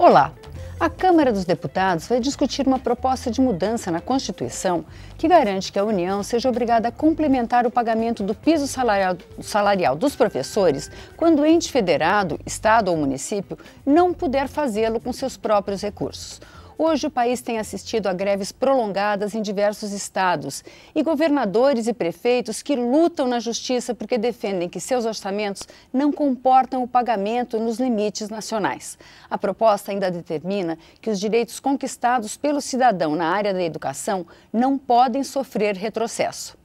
Olá! A Câmara dos Deputados vai discutir uma proposta de mudança na Constituição que garante que a União seja obrigada a complementar o pagamento do piso salarial dos professores quando o ente federado, estado ou município não puder fazê-lo com seus próprios recursos. Hoje o país tem assistido a greves prolongadas em diversos estados e governadores e prefeitos que lutam na justiça porque defendem que seus orçamentos não comportam o pagamento nos limites nacionais. A proposta ainda determina que os direitos conquistados pelo cidadão na área da educação não podem sofrer retrocesso.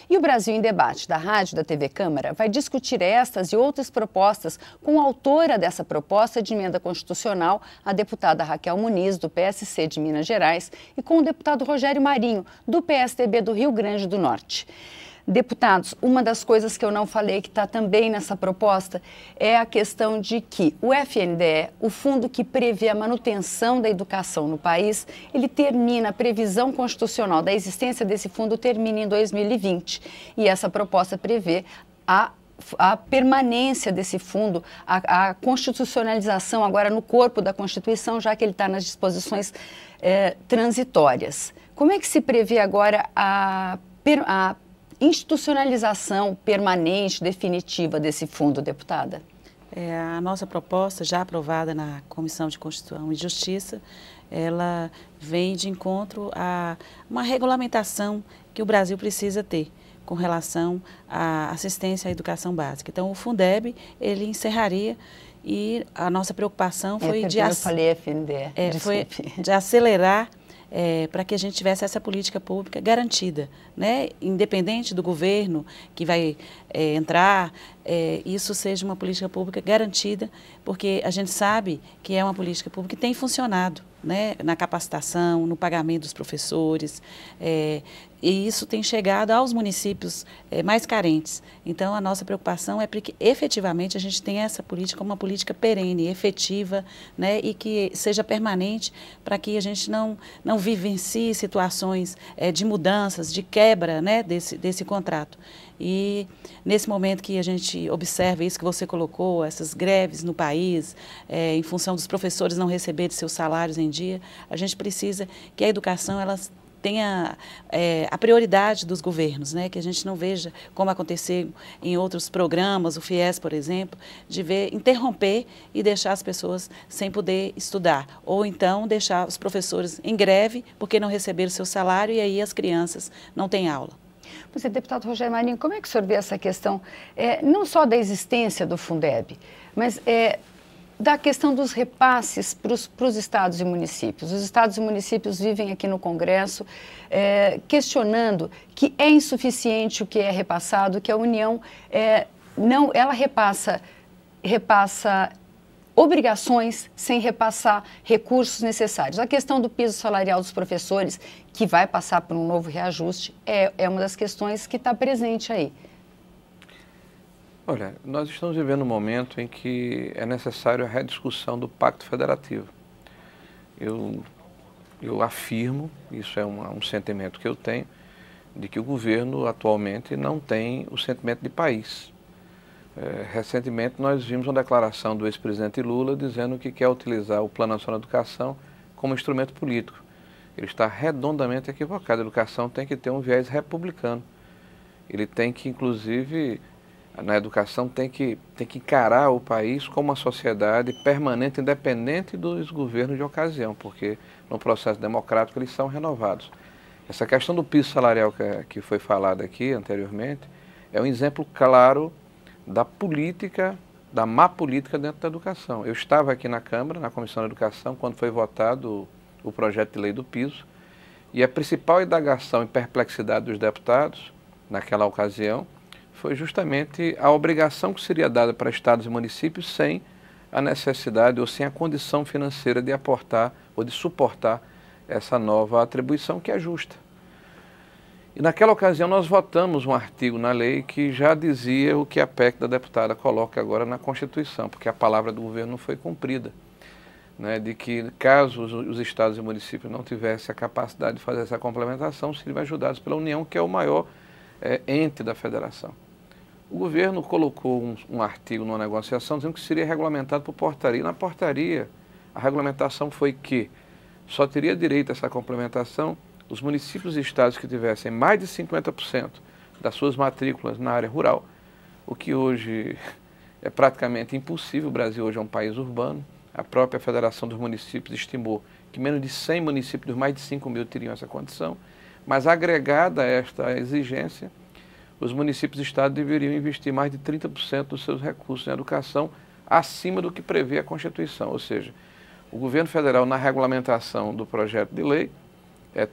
E o Brasil em Debate, da Rádio da TV Câmara, vai discutir estas e outras propostas com a autora dessa proposta de emenda constitucional, a deputada Raquel Muniz, do PSC de Minas Gerais, e com o deputado Rogério Marinho, do PSDB do Rio Grande do Norte. Deputados, uma das coisas que eu não falei que está também nessa proposta é a questão de que o FNDE, o fundo que prevê a manutenção da educação no país, ele termina, a previsão constitucional da existência desse fundo termina em 2020. E essa proposta prevê a permanência desse fundo, a constitucionalização agora no corpo da Constituição, já que ele está nas disposições transitórias. Como é que se prevê agora a institucionalização permanente, definitiva desse fundo, deputada? A nossa proposta, já aprovada na Comissão de Constituição e Justiça, ela vem de encontro a uma regulamentação que o Brasil precisa ter com relação à assistência à educação básica. Então, o Fundeb, ele encerraria e a nossa preocupação foi eu falei FNDE, foi de acelerar para que a gente tivesse essa política pública garantida, né? Independente do governo que vai entrar, isso seja uma política pública garantida, porque a gente sabe que é uma política pública que tem funcionado, né? Na capacitação, no pagamento dos professores, e isso tem chegado aos municípios mais carentes. Então, a nossa preocupação é para que efetivamente a gente tenha essa política como uma política perene, efetiva, né? E que seja permanente, para que a gente não vivencie situações de mudanças, de quebra, né? desse contrato. E nesse momento que a gente observa isso que você colocou, essas greves no país, em função dos professores não receberem seus salários em dia, a gente precisa que a educação ela tenha a prioridade dos governos, né? Que a gente não veja, como aconteceu em outros programas, o FIES, por exemplo, de interromper e deixar as pessoas sem poder estudar, ou então deixar os professores em greve porque não receberam seu salário e aí as crianças não têm aula. Pois é, deputado Rogério Marinho, como é que o senhor vê essa questão, não só da existência do Fundeb, mas da questão dos repasses para os estados e municípios? Os estados e municípios vivem aqui no Congresso questionando que é insuficiente o que é repassado, que a União ela repassa obrigações sem repassar recursos necessários. A questão do piso salarial dos professores, que vai passar por um novo reajuste, é uma das questões que está presente aí. Olha, nós estamos vivendo um momento em que é necessário a rediscussão do Pacto Federativo. Eu afirmo, isso é um sentimento que eu tenho, de que o governo atualmente não tem o sentimento de país. Recentemente nós vimos uma declaração do ex-presidente Lula dizendo que quer utilizar o Plano Nacional de Educação como instrumento político. Ele está redondamente equivocado. A educação tem que ter um viés republicano. Ele tem que, inclusive, na educação, tem que encarar o país como uma sociedade permanente, independente dos governos de ocasião, porque no processo democrático eles são renovados. Essa questão do piso salarial que foi falada aqui anteriormente é um exemplo claro da política, da má política dentro da educação. Eu estava aqui na Câmara, na Comissão de Educação, quando foi votado o projeto de lei do piso, e a principal indagação e perplexidade dos deputados, naquela ocasião, foi justamente a obrigação que seria dada para estados e municípios sem a necessidade ou sem a condição financeira de aportar ou de suportar essa nova atribuição que é justa. E naquela ocasião nós votamos um artigo na lei que já dizia o que a PEC da deputada coloca agora na Constituição, porque a palavra do governo não foi cumprida, né, de que caso os estados e municípios não tivessem a capacidade de fazer essa complementação, seriam ajudados pela União, que é o maior ente da federação. O governo colocou um artigo numa negociação dizendo que seria regulamentado por portaria. Na portaria A regulamentação foi que só teria direito a essa complementação os municípios e estados que tivessem mais de 50% das suas matrículas na área rural, o que hoje é praticamente impossível. O Brasil hoje é um país urbano. A própria Federação dos Municípios estimou que menos de 100 municípios dos mais de 5 mil teriam essa condição, mas agregada a esta exigência, os municípios e estados deveriam investir mais de 30% dos seus recursos em educação, acima do que prevê a Constituição. Ou seja, o governo federal, na regulamentação do projeto de lei,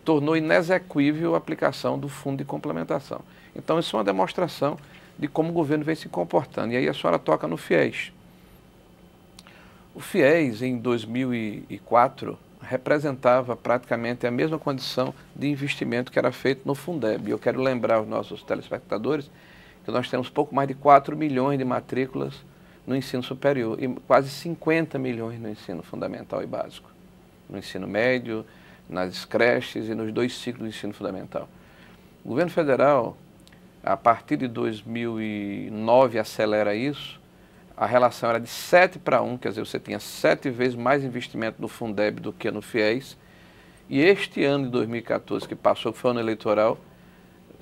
tornou inexequível a aplicação do fundo de complementação. Então, isso é uma demonstração de como o governo vem se comportando. E aí a senhora toca no FIES. O FIES, em 2004, representava praticamente a mesma condição de investimento que era feito no Fundeb. Eu quero lembrar aos nossos telespectadores que nós temos pouco mais de 4 milhões de matrículas no ensino superior e quase 50 milhões no ensino fundamental e básico, no ensino médio, nas creches e nos 2 ciclos do ensino fundamental. O governo federal, a partir de 2009, acelera isso. A relação era de 7:1, quer dizer, você tinha 7 vezes mais investimento no Fundeb do que no FIES. E este ano de 2014, que passou, que foi o ano eleitoral,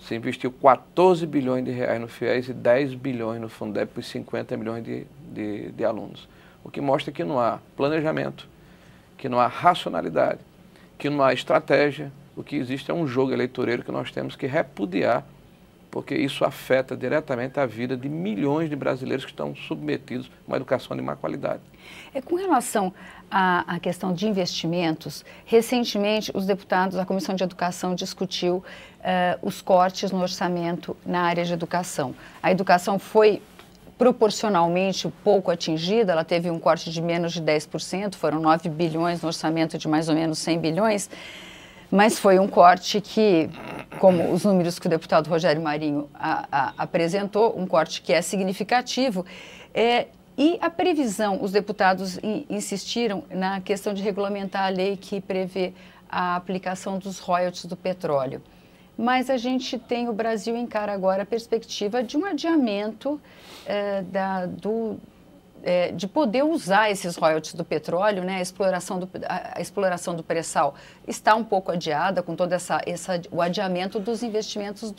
se investiu 14 bilhões de reais no FIES e 10 bilhões no Fundeb por 50 milhões de alunos. O que mostra que não há planejamento, que não há racionalidade, que não há estratégia. O que existe é um jogo eleitoreiro que nós temos que repudiar, porque isso afeta diretamente a vida de milhões de brasileiros que estão submetidos a uma educação de má qualidade. Com relação à questão de investimentos, recentemente os deputados da Comissão de Educação discutiu os cortes no orçamento na área de educação. A educação foi proporcionalmente pouco atingida, ela teve um corte de menos de 10%, foram 9 bilhões no orçamento de mais ou menos 100 bilhões, mas foi um corte que, como os números que o deputado Rogério Marinho apresentou, um corte que é significativo. E a previsão, os deputados insistiram na questão de regulamentar a lei que prevê a aplicação dos royalties do petróleo. Mas a gente tem, o Brasil encara agora a perspectiva de um adiamento de poder usar esses royalties do petróleo, né? A exploração do pré-sal está um pouco adiada com todo o adiamento dos investimentos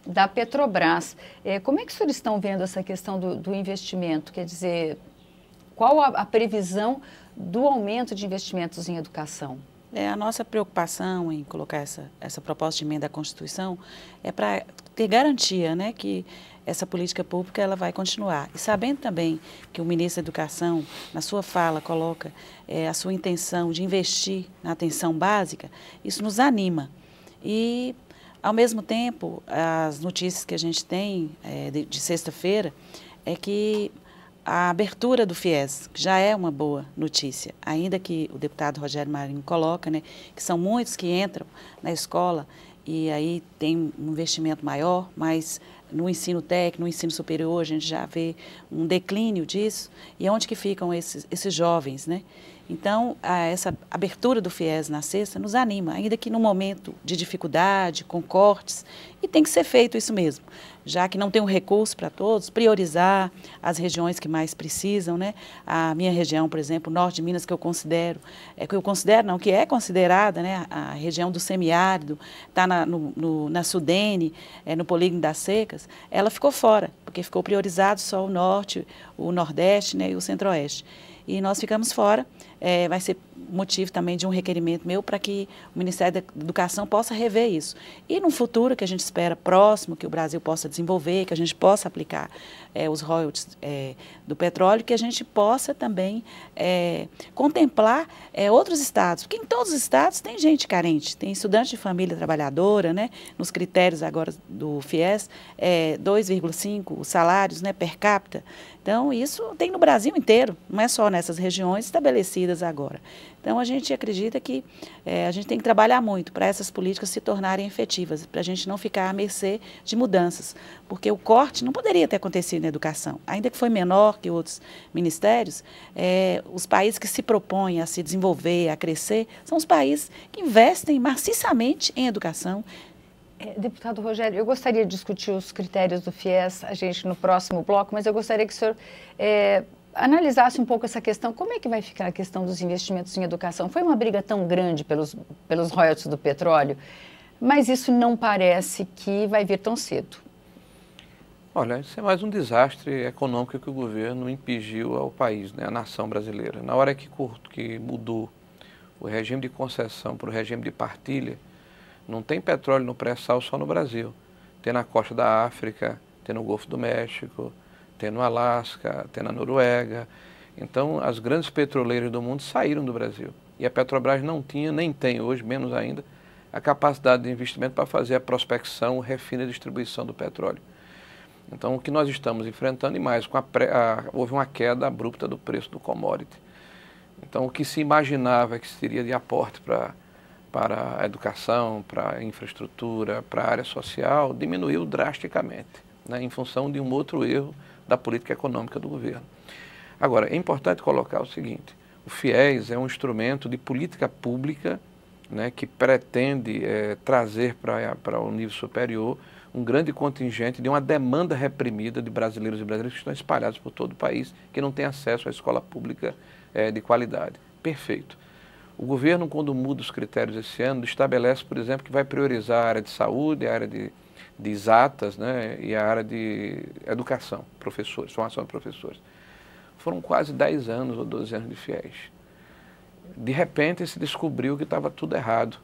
da Petrobras. Como é que os senhores estão vendo essa questão do investimento? Quer dizer, qual a previsão do aumento de investimentos em educação? A nossa preocupação em colocar essa proposta de emenda à Constituição é para ter garantia, né, que essa política pública ela vai continuar. E sabendo também que o ministro da Educação, na sua fala, coloca a sua intenção de investir na atenção básica, isso nos anima. E, ao mesmo tempo, as notícias que a gente tem de sexta-feira é que a abertura do FIES, que já é uma boa notícia, ainda que o deputado Rogério Marinho coloca, né, que são muitos que entram na escola e aí tem um investimento maior, mas no ensino técnico, no ensino superior, a gente já vê um declínio disso. E onde que ficam esses jovens, né? Então, essa abertura do FIES na sexta nos anima, ainda que num momento de dificuldade, com cortes, e tem que ser feito isso mesmo, já que não tem um recurso para todos, priorizar as regiões que mais precisam, né? A minha região, por exemplo, o norte de Minas, que é considerada, né, a região do semiárido, está na Sudene, no polígono das secas, ela ficou fora, porque ficou priorizado só o norte, o nordeste, né, e o centro-oeste. E nós ficamos fora, vai ser motivo também de um requerimento meu para que o Ministério da Educação possa rever isso. E num futuro que a gente espera próximo, que o Brasil possa desenvolver, que a gente possa aplicar os royalties do petróleo, que a gente possa também contemplar outros estados, porque em todos os estados tem gente carente, tem estudante de família trabalhadora, né? Nos critérios agora do FIES, 2,5 os salários, né, per capita. Então, isso tem no Brasil inteiro, não é só nessas regiões estabelecidas agora. Então, a gente acredita que a gente tem que trabalhar muito para essas políticas se tornarem efetivas, para a gente não ficar à mercê de mudanças, porque o corte não poderia ter acontecido na educação, ainda que foi menor que outros ministérios. Os países que se propõem a se desenvolver, a crescer, são os países que investem maciçamente em educação. Deputado Rogério, eu gostaria de discutir os critérios do FIES, a gente no próximo bloco, mas eu gostaria que o senhor analisasse um pouco essa questão, como é que vai ficar a questão dos investimentos em educação? Foi uma briga tão grande pelos royalties do petróleo, mas isso não parece que vai vir tão cedo. Olha, isso é mais um desastre econômico que o governo impingiu ao país, né, à nação brasileira. Na hora que mudou o regime de concessão para o regime de partilha, não tem petróleo no pré-sal só no Brasil. Tem na costa da África, tem no Golfo do México, tem no Alasca, tem na Noruega. Então, as grandes petroleiras do mundo saíram do Brasil. E a Petrobras não tinha, nem tem hoje, menos ainda, a capacidade de investimento para fazer a prospecção, refino e distribuição do petróleo. Então, o que nós estamos enfrentando, e mais, houve uma queda abrupta do preço do commodity. Então, o que se imaginava que seria de aporte para a educação, para a infraestrutura, para a área social, diminuiu drasticamente, né, em função de um outro erro da política econômica do governo. Agora, é importante colocar o seguinte: o FIES é um instrumento de política pública, né, que pretende trazer para o nível superior um grande contingente de uma demanda reprimida de brasileiros e brasileiras que estão espalhados por todo o país, que não têm acesso à escola pública de qualidade. Perfeito. O governo, quando muda os critérios esse ano, estabelece, por exemplo, que vai priorizar a área de saúde, a área de exatas, né, e a área de educação, professores, formação de professores. Foram quase 10 anos ou 12 anos de FIES. De repente se descobriu que estava tudo errado,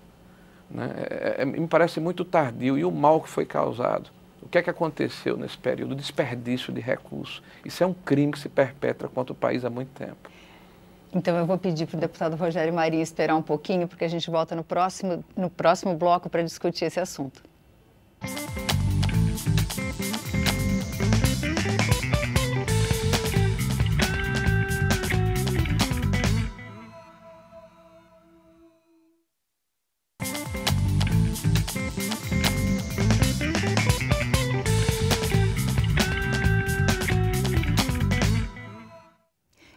né? Me parece muito tardio. E o mal que foi causado? O que é que aconteceu nesse período? O desperdício de recursos. Isso é um crime que se perpetra contra o país há muito tempo. Então eu vou pedir para o deputado Rogério Marinho esperar um pouquinho, porque a gente volta no próximo bloco para discutir esse assunto.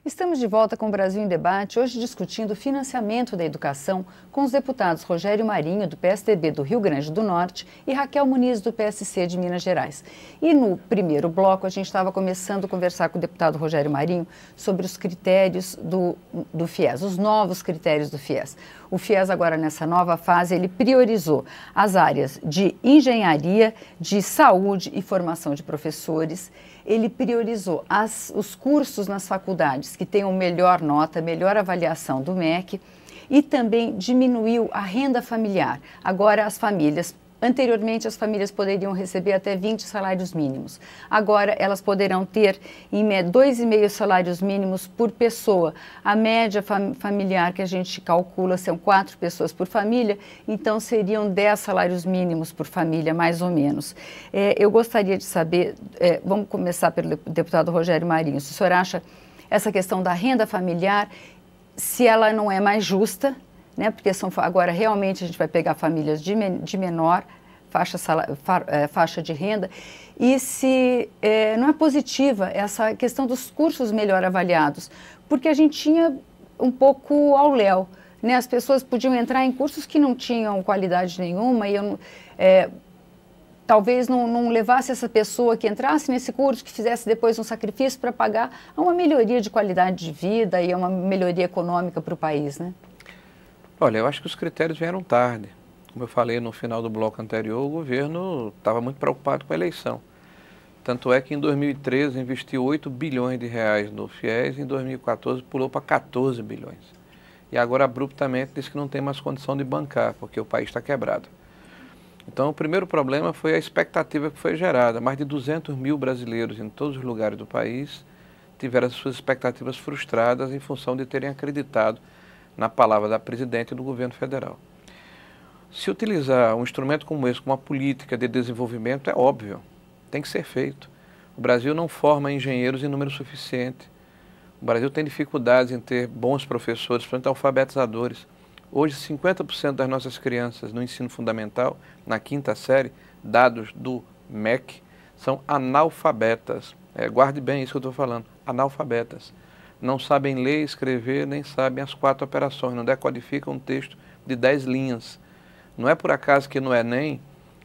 Estamos de volta com o Brasil em Debate, hoje discutindo o financiamento da educação com os deputados Rogério Marinho, do PSDB do Rio Grande do Norte, e Raquel Muniz, do PSC de Minas Gerais. E no primeiro bloco, a gente estava começando a conversar com o deputado Rogério Marinho sobre os critérios do FIES, os novos critérios do FIES. O FIES agora, nessa nova fase, ele priorizou as áreas de engenharia, de saúde e formação de professores. Ele priorizou os cursos nas faculdades que tenham melhor nota, melhor avaliação do MEC, e também diminuiu a renda familiar. Agora anteriormente as famílias poderiam receber até 20 salários mínimos. Agora elas poderão ter em média 2,5 salários mínimos por pessoa. A média familiar que a gente calcula são 4 pessoas por família, então seriam 10 salários mínimos por família, mais ou menos. Eu gostaria de saber, vamos começar pelo deputado Rogério Marinho, se o senhor acha essa questão da renda familiar, se ela não é mais justa, né, porque agora realmente a gente vai pegar famílias de menor faixa de renda, e se não é positiva essa questão dos cursos melhor avaliados, porque a gente tinha um pouco ao léu, né, as pessoas podiam entrar em cursos que não tinham qualidade nenhuma, e talvez não levasse essa pessoa que entrasse nesse curso, que fizesse depois um sacrifício para pagar a uma melhoria de qualidade de vida e a uma melhoria econômica para o país, né? Olha, eu acho que os critérios vieram tarde. Como eu falei no final do bloco anterior, o governo estava muito preocupado com a eleição. Tanto é que em 2013 investiu 8 bilhões de reais no FIES, e em 2014 pulou para 14 bilhões. E agora abruptamente diz que não tem mais condição de bancar, porque o país está quebrado. Então o primeiro problema foi a expectativa que foi gerada. Mais de 200 mil brasileiros em todos os lugares do país tiveram as suas expectativas frustradas em função de terem acreditado na palavra da presidente do governo federal. Se utilizar um instrumento como esse, como uma política de desenvolvimento, é óbvio, tem que ser feito. O Brasil não forma engenheiros em número suficiente. O Brasil tem dificuldades em ter bons professores, principalmente alfabetizadores. Hoje, 50% das nossas crianças no ensino fundamental, na 5ª série, dados do MEC, são analfabetas. Guarde bem isso que eu estou falando, analfabetas. Não sabem ler, escrever, nem sabem as 4 operações, não decodificam um texto de 10 linhas. Não é por acaso que no Enem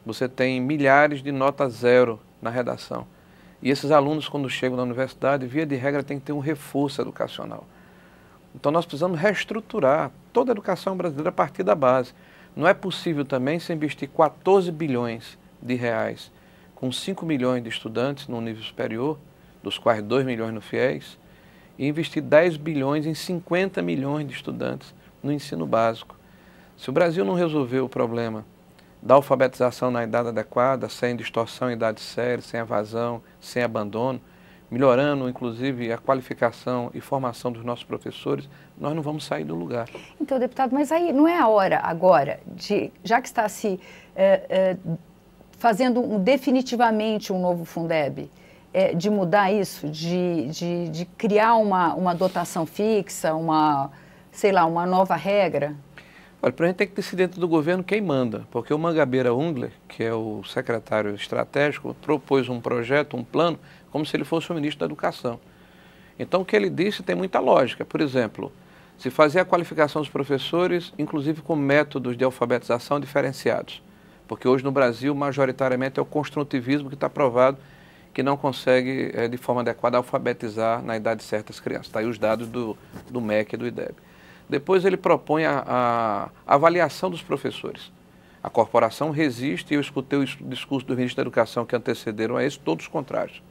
você tem milhares de nota 0 na redação. E esses alunos, quando chegam na universidade, via de regra, tem que ter um reforço educacional. Então nós precisamos reestruturar toda a educação brasileira a partir da base. Não é possível também se investir 14 bilhões de reais com 5 milhões de estudantes no nível superior, dos quais 2 milhões no FIES, e investir 10 bilhões em 50 milhões de estudantes no ensino básico. Se o Brasil não resolver o problema da alfabetização na idade adequada, sem distorção em idade séria, sem evasão, sem abandono, melhorando inclusive a qualificação e formação dos nossos professores, nós não vamos sair do lugar. Então, deputado, mas aí não é a hora agora, já que está se fazendo definitivamente um novo Fundeb, de mudar isso, de criar uma dotação fixa, sei lá, uma nova regra? Olha, para a gente tem que decidir dentro do governo quem manda, porque o Mangabeira Ungler, que é o secretário estratégico, propôs um projeto, um plano, como se ele fosse o ministro da Educação. Então, o que ele disse tem muita lógica. Por exemplo, se fazer a qualificação dos professores, inclusive com métodos de alfabetização diferenciados, porque hoje no Brasil, majoritariamente, é o construtivismo que está provado que não consegue, de forma adequada, alfabetizar na idade certa as crianças. Está aí os dados do MEC e do IDEB. Depois ele propõe a avaliação dos professores. A corporação resiste, e eu escutei o discurso do ministro da Educação que antecederam a esse, todos contrários,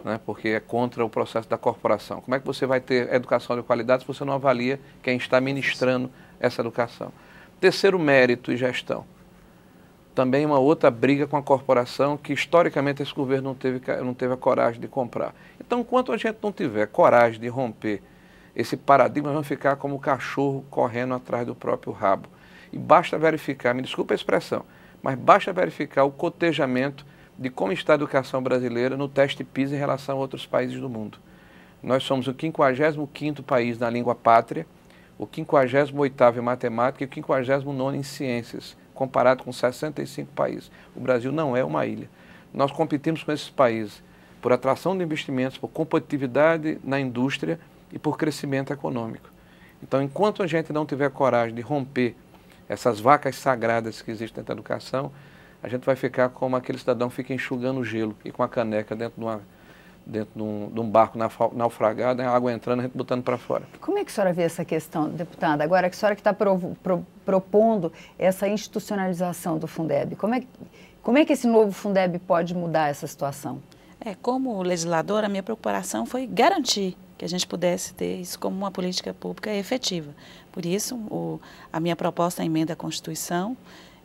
né, porque é contra o processo da corporação. Como é que você vai ter educação de qualidade se você não avalia quem está ministrando essa educação? Terceiro, mérito e gestão. Também uma outra briga com a corporação que historicamente esse governo não teve a coragem de comprar. Então, enquanto a gente não tiver coragem de romper esse paradigma, vai ficar como o cachorro correndo atrás do próprio rabo. E basta verificar, me desculpe a expressão, mas basta verificar o cotejamento de como está a educação brasileira no teste PISA em relação a outros países do mundo. Nós somos o 55º país na língua pátria, o 58º em matemática e o 59º em ciências, comparado com 65 países. O Brasil não é uma ilha. Nós competimos com esses países por atração de investimentos, por competitividade na indústria e por crescimento econômico. Então, enquanto a gente não tiver coragem de romper essas vacas sagradas que existem dentro da educação, a gente vai ficar como aquele cidadão que fica enxugando gelo e com a caneca dentro de um barco naufragado, a água entrando, a gente botando para fora. Como é que a senhora vê essa questão, deputada? Agora, que a senhora que está propondo essa institucionalização do Fundeb, como é que esse novo Fundeb pode mudar essa situação? Como legisladora, a minha preocupação foi garantir que a gente pudesse ter isso como uma política pública efetiva. Por isso, a minha proposta é a emenda à Constituição,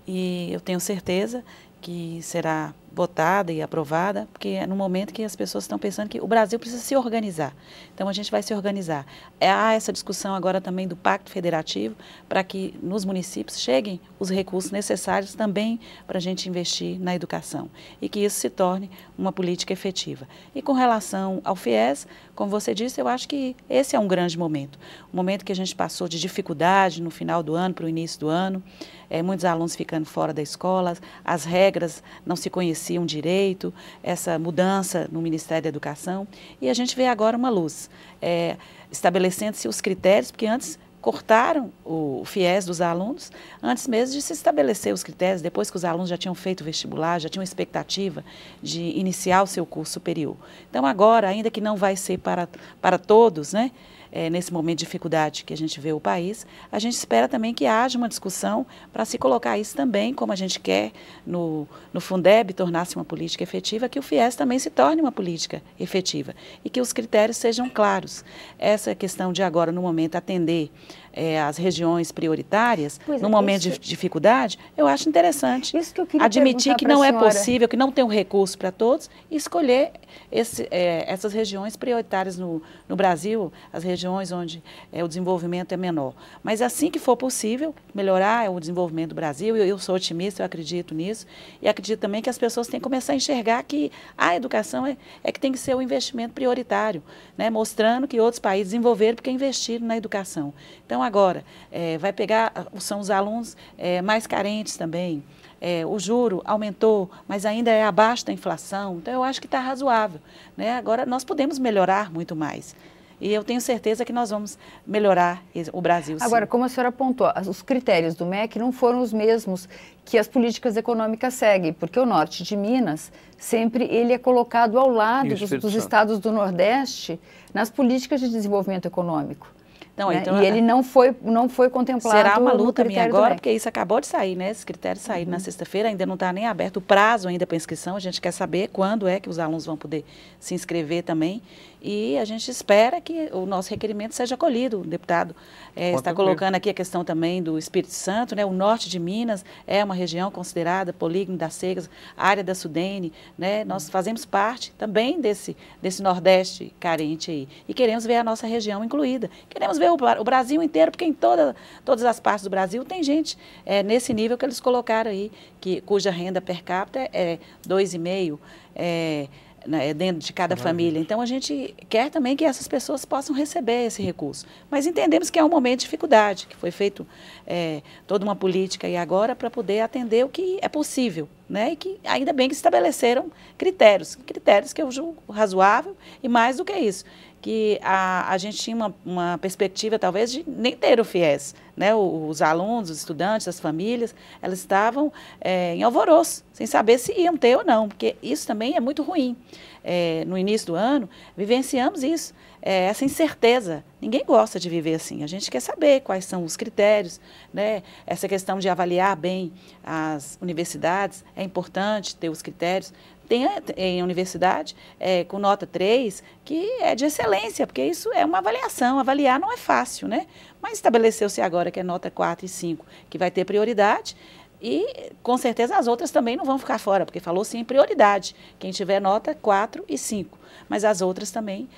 e eu tenho certeza que será votada e aprovada, porque é no momento que as pessoas estão pensando que o Brasil precisa se organizar. Então, a gente vai se organizar. Há essa discussão agora também do Pacto Federativo, para que nos municípios cheguem os recursos necessários também para a gente investir na educação e que isso se torne uma política efetiva. E com relação ao FIES, como você disse, eu acho que esse é um grande momento. Um momento que a gente passou de dificuldade no final do ano para o início do ano, muitos alunos ficando fora da escola, as regras não se conheciam direito, essa mudança no Ministério da Educação, e a gente vê agora uma luz, estabelecendo-se os critérios, porque antes cortaram o FIES dos alunos, antes mesmo de se estabelecer os critérios, depois que os alunos já tinham feito o vestibular, já tinham expectativa de iniciar o seu curso superior. Então agora, ainda que não vai ser para todos, né? Nesse momento de dificuldade que a gente vê o país, a gente espera também que haja uma discussão para se colocar isso também, como a gente quer no Fundeb tornar-se uma política efetiva, que o FIES também se torne uma política efetiva e que os critérios sejam claros. Essa questão de agora, no momento, atender as regiões prioritárias, no momento de dificuldade, eu acho interessante. Isso que eu queria admitir que não é senhora. possível, que não tem um recurso para todos, e escolher essas regiões prioritárias no Brasil, as regiões onde o desenvolvimento é menor. Mas assim que for possível, melhorar o desenvolvimento do Brasil, eu sou otimista, eu acredito nisso, e acredito também que as pessoas têm que começar a enxergar que a educação é que tem que ser o investimento prioritário, né? Mostrando que outros países desenvolveram porque investiram na educação. Então, agora, são os alunos mais carentes também, o juro aumentou, mas ainda é abaixo da inflação, então eu acho que está razoável, né? Agora, nós podemos melhorar muito mais. E eu tenho certeza que nós vamos melhorar o Brasil. Agora, sim. como a senhora apontou, os critérios do MEC não foram os mesmos que as políticas econômicas seguem, porque o norte de Minas, sempre ele é colocado ao lado dos estados do Nordeste nas políticas de desenvolvimento econômico. Não, né? então, E ele não foi contemplado. Será uma luta minha agora, MEC. porque isso acabou de sair, né? Esses critérios saíram na sexta-feira, ainda não está nem aberto o prazo ainda para inscrição. A gente quer saber quando é que os alunos vão poder se inscrever também. E a gente espera que o nosso requerimento seja acolhido. O deputado está colocando aqui a questão também do Espírito Santo, né? O norte de Minas é uma região considerada polígono das Cegas, área da Sudene, né? Nós fazemos parte também desse Nordeste carente aí. E queremos ver a nossa região incluída. Queremos ver o Brasil inteiro, porque em todas as partes do Brasil tem gente nesse nível que eles colocaram aí, cuja renda per capita é 2,5 dentro de cada família. Então, a gente quer também que essas pessoas possam receber esse recurso. Mas entendemos que é um momento de dificuldade, que foi feito toda uma política aí agora para poder atender o que é possível, né? E que ainda bem que estabeleceram critérios que eu julgo razoável, e mais do que isso, que a gente tinha uma perspectiva talvez de nem ter o FIES, né? Os alunos, os estudantes, as famílias, elas estavam em alvoroço, sem saber se iam ter ou não, porque isso também é muito ruim. No início do ano, vivenciamos isso, essa incerteza. Ninguém gosta de viver assim, a gente quer saber quais são os critérios, né? Essa questão de avaliar bem as universidades, é importante ter os critérios. Tem em universidade com nota 3, que é de excelência, porque isso é uma avaliação, avaliar não é fácil, né? Mas estabeleceu-se agora que é nota 4 e 5, que vai ter prioridade, e com certeza as outras também não vão ficar fora, porque falou-se em prioridade, quem tiver nota 4 e 5, mas as outras também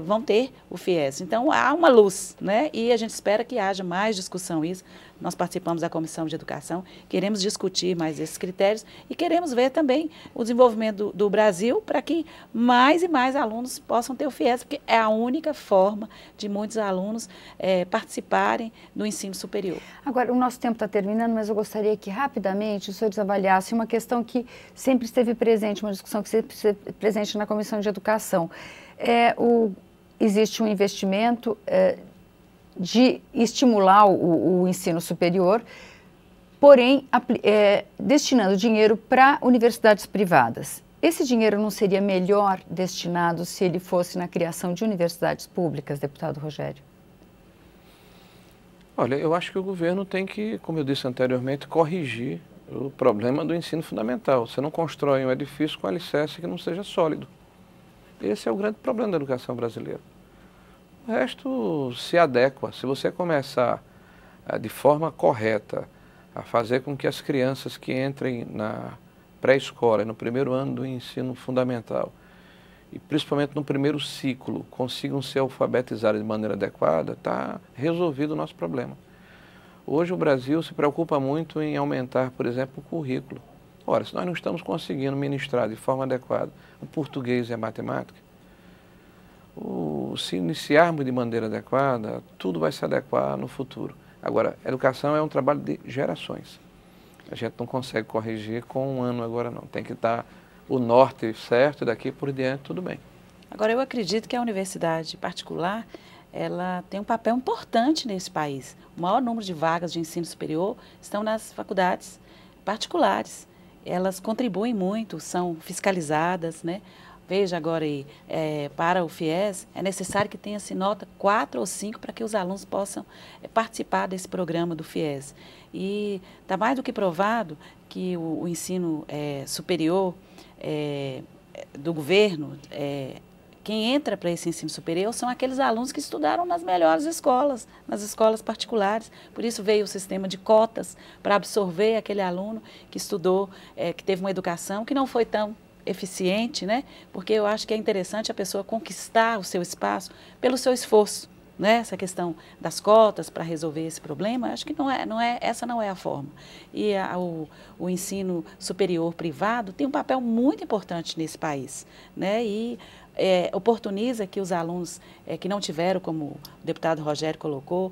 vão ter o FIES. Então há uma luz, né? E a gente espera que haja mais discussão isso. Nós participamos da Comissão de Educação, queremos discutir mais esses critérios e queremos ver também o desenvolvimento do Brasil para que mais e mais alunos possam ter o FIES, porque é a única forma de muitos alunos participarem do ensino superior. Agora, o nosso tempo está terminando, mas eu gostaria que rapidamente os senhores avaliassem uma questão que sempre esteve presente, uma discussão que sempre esteve presente na Comissão de Educação. Existe um investimento de estimular o ensino superior, porém destinando dinheiro para universidades privadas. Esse dinheiro não seria melhor destinado se ele fosse na criação de universidades públicas, deputado Rogério? Olha, eu acho que o governo tem que, como eu disse anteriormente, corrigir o problema do ensino fundamental. Você não constrói um edifício com alicerce que não seja sólido. Esse é o grande problema da educação brasileira. O resto se adequa. Se você começar de forma correta a fazer com que as crianças que entrem na pré-escola, no primeiro ano do ensino fundamental, e principalmente no primeiro ciclo, consigam ser alfabetizadas de maneira adequada, está resolvido o nosso problema. Hoje o Brasil se preocupa muito em aumentar, por exemplo, o currículo. Ora, se nós não estamos conseguindo ministrar de forma adequada o português e a matemática, se iniciarmos de maneira adequada, tudo vai se adequar no futuro. Agora, educação é um trabalho de gerações. A gente não consegue corrigir com um ano agora não. Tem que estar o norte certo e daqui por diante tudo bem. Agora, eu acredito que a universidade particular, ela tem um papel importante nesse país. O maior número de vagas de ensino superior estão nas faculdades particulares. Elas contribuem muito, são fiscalizadas, né? Veja agora aí, para o FIES, é necessário que tenha-se nota 4 ou 5 para que os alunos possam participar desse programa do FIES. E está mais do que provado que o ensino superior do governo, quem entra para esse ensino superior são aqueles alunos que estudaram nas melhores escolas, nas escolas particulares. Por isso veio o sistema de cotas para absorver aquele aluno que estudou, que teve uma educação que não foi tão eficiente, né? Porque eu acho que é interessante a pessoa conquistar o seu espaço pelo seu esforço, né? Essa questão das cotas para resolver esse problema, acho que essa não é a forma. E o ensino superior privado tem um papel muito importante nesse país, né? E oportuniza que os alunos que não tiveram, como o deputado Rogério colocou,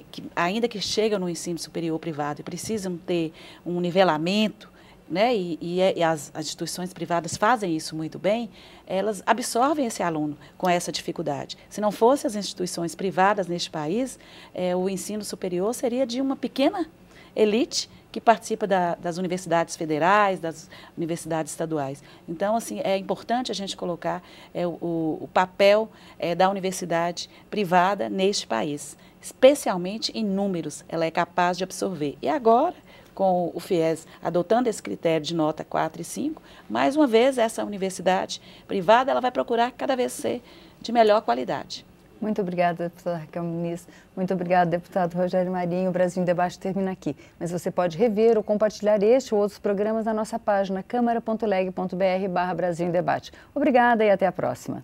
que ainda que chegam no ensino superior privado e precisam ter um nivelamento, né, e as instituições privadas fazem isso muito bem, elas absorvem esse aluno com essa dificuldade. Se não fossem as instituições privadas neste país, o ensino superior seria de uma pequena elite que participa das universidades federais, das universidades estaduais. Então, assim, é importante a gente colocar o papel da universidade privada neste país, especialmente em números, ela é capaz de absorver. E agora, com o FIES adotando esse critério de nota 4 e 5, mais uma vez essa universidade privada ela vai procurar cada vez ser de melhor qualidade. Muito obrigada, deputada Raquel Muniz. Muito obrigada, deputado Rogério Marinho. O Brasil em Debate termina aqui. Mas você pode rever ou compartilhar este ou outros programas na nossa página câmara.leg.br/Brasil em Debate. Obrigada e até a próxima.